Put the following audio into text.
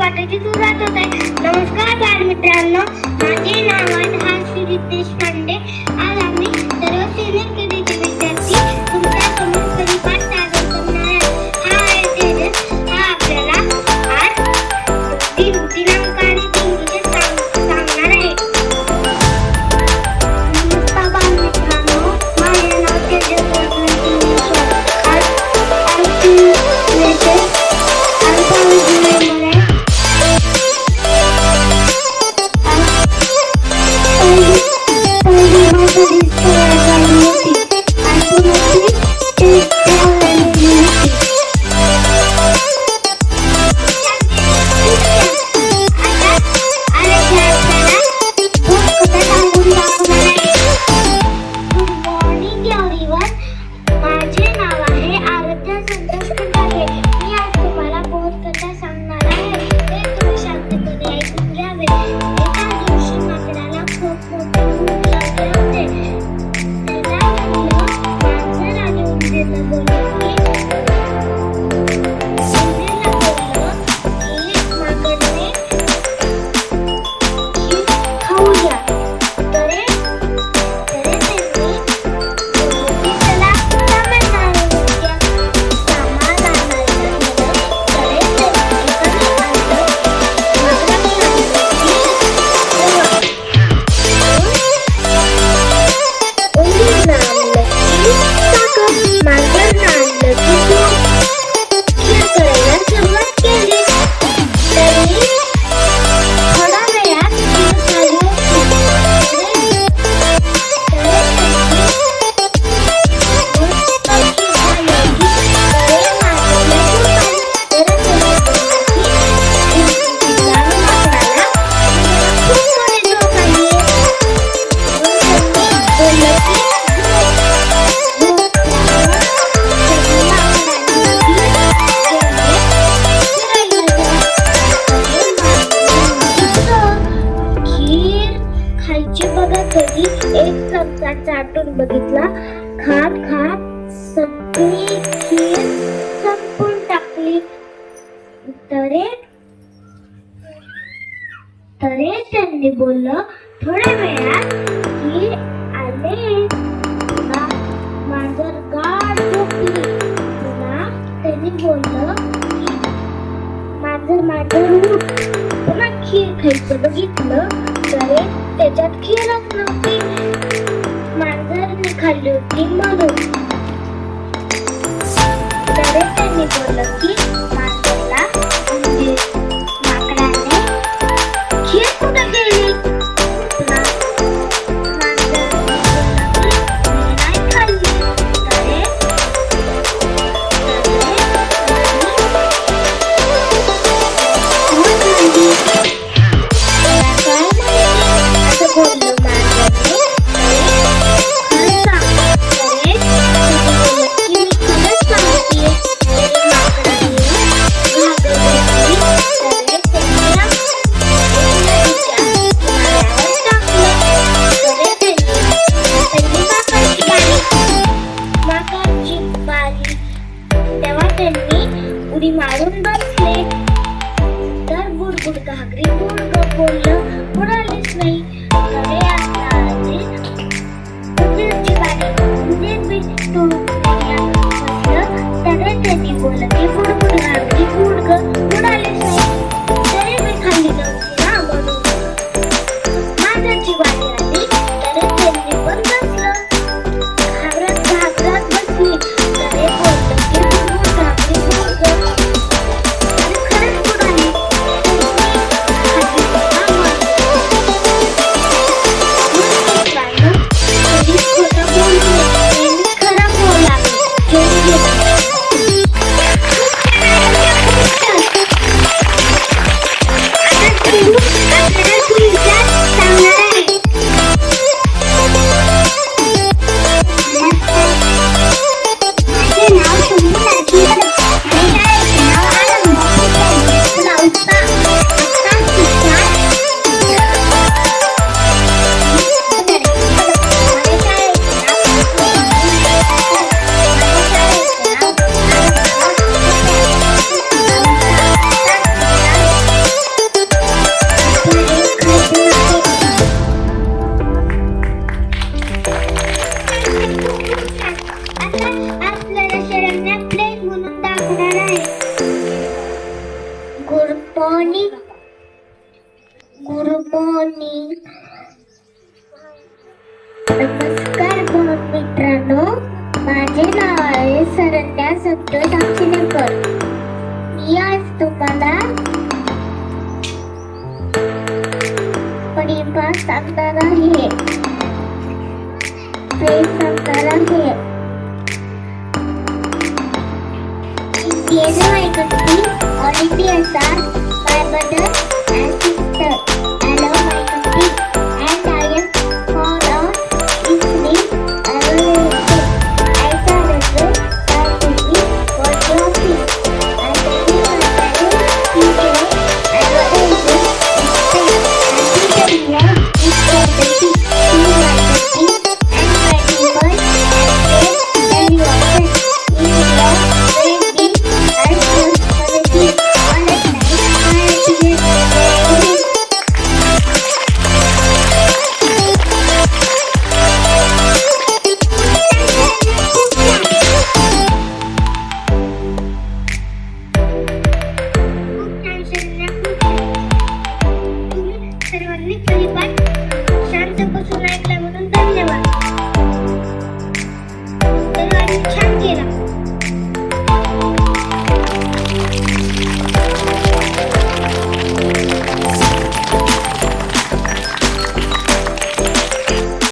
वाटायची सुरुवात होत आहे. नमस्कार बालमित्रांनो, माझे नाव आहे हर्षी रितेश पांडे. आज आम्ही सर्व सिनियर केजीचे विद्यार्थी तुमच्या समोर परिपाठ सादर करणार आहे. हा आहे तेजस. हा आपल्याला आज दिनांक आणि दिनविषय सांगणार आहे. नमस्कार बालमित्रांनो, माझे नाव तेजस. एक चमचा चाटून बघितला. खात खात सगळी खीर संपून टाकली. तरे त्यांनी बोललं, थोड्या वेळात खीर आले. मांजर गाढ झोपली. पुन्हा त्यांनी बोललं की मांजर उठ. पुन्हा खीर खायचं बघितलं तरी त्याच्यात खीरच नव्हती. मांजरने खाल्ली होती म्हणून. तरी त्यांनी बोललं की मांजरला म्हणजे माकडाने खीर कुठं गेली. मांजरने बोललं की मी नाही खाल्ली. मॉर्निंग. Good morning. नमस्कार मित्रांनो, माझे नाव आहे सरण्या संतोष अक्षिणेकर. मी आज तुम्हाला परिपाठ सांगणार आहे. Indian Identity, Olympiasa, my mother